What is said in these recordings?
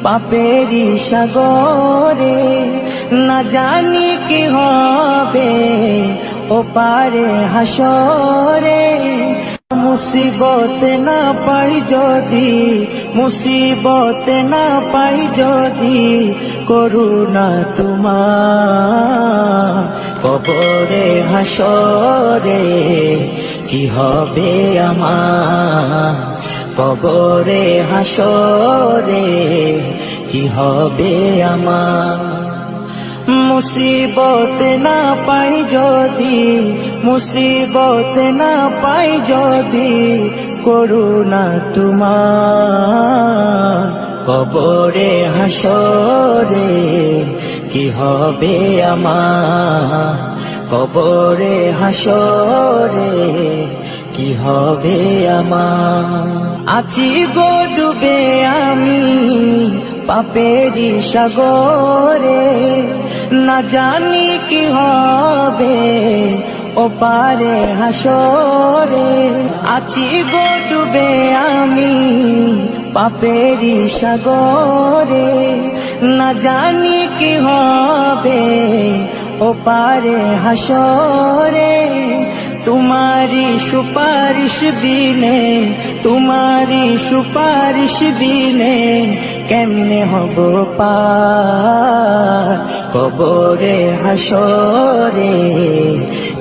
পাপেরি সাগরে, না জানি কি হবে ও পারে হাসরে। মুসিবত না পাই যদি, মুসিবত না পাই যদি, করুণা তোমার কবরে হাসরে কি হবে আমার, কবরে হাসরে কি হবে আমার। মুসিবত না পাই যদি, মুসিবত না পাই যদি, করুণা তোমার কবরে হাসরে কি হবে আমার, কবরে হাসরে কি হবে আমার। আছি গো ডুবে আমি পাপেরি সাগরে, না জানি কি হবে ও পারে হাসরে। আছি গো ডুবে আমি পাপেরি সাগরে, না জানি কি হবে ও পারে হাসরে। तुम्हारी सुपारिश बिने, तुम्हारी सुपारिश बिने केमने हबो पार कबरे हासरे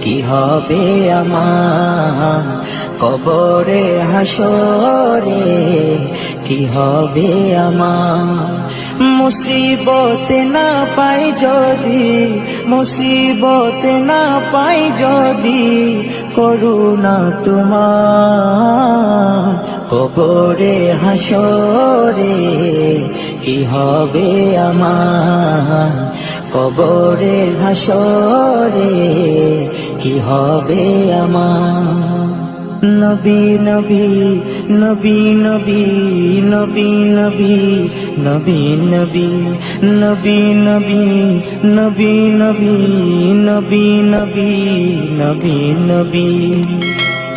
কি হবে আমার, কবরে হাসরে কি হবে আমার। মুসিবত না পাই যদি, মুসিবত না পাই যদি, করুণা তোমার কবরে হাসরে কি হবে আমার, কবরে হাসরে কি হবে আমার। নবী নবী নবী নবী নবী নবী নবী নবী নবী নবী নবী নবী নবী নবী নবী নবী।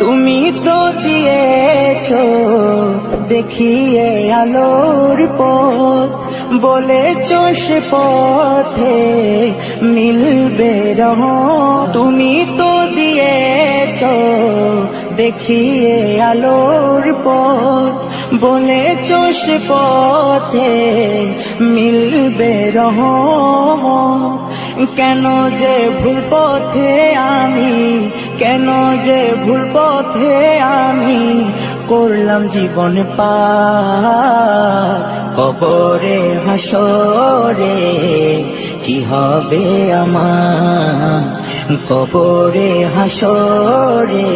তুমি তো দিয়েছো দেখিয়ে আলোর পথ, বলেছো সে পথে মিলবে রহমত। তুমি তো দিয়েছো দেখিয়ে আলোর পথ, বলেছো সে পথে মিলবে রহমত। কেন যে ভুল পথে আমি, কেন যে ভুল পথে আমি করলাম জীবন পার কবরে হাসরে কি হবে আমার, কবরে হাসরে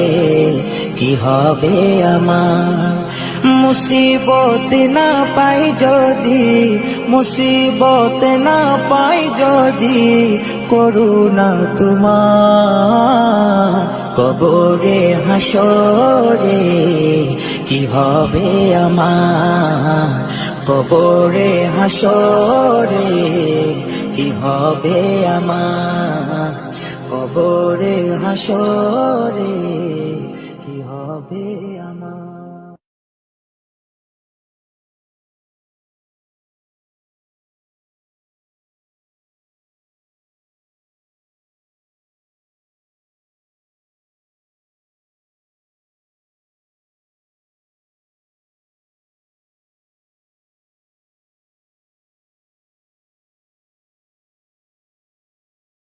কি হবে আমার। মুসিবত না পাই যদি, মুসিবত না পাই যদি, করুণা তোমার কবরে হাসরে কি হবে আমার, কবরে হাসরে কি হবে আমার, কবরে হাসরে কি হবে।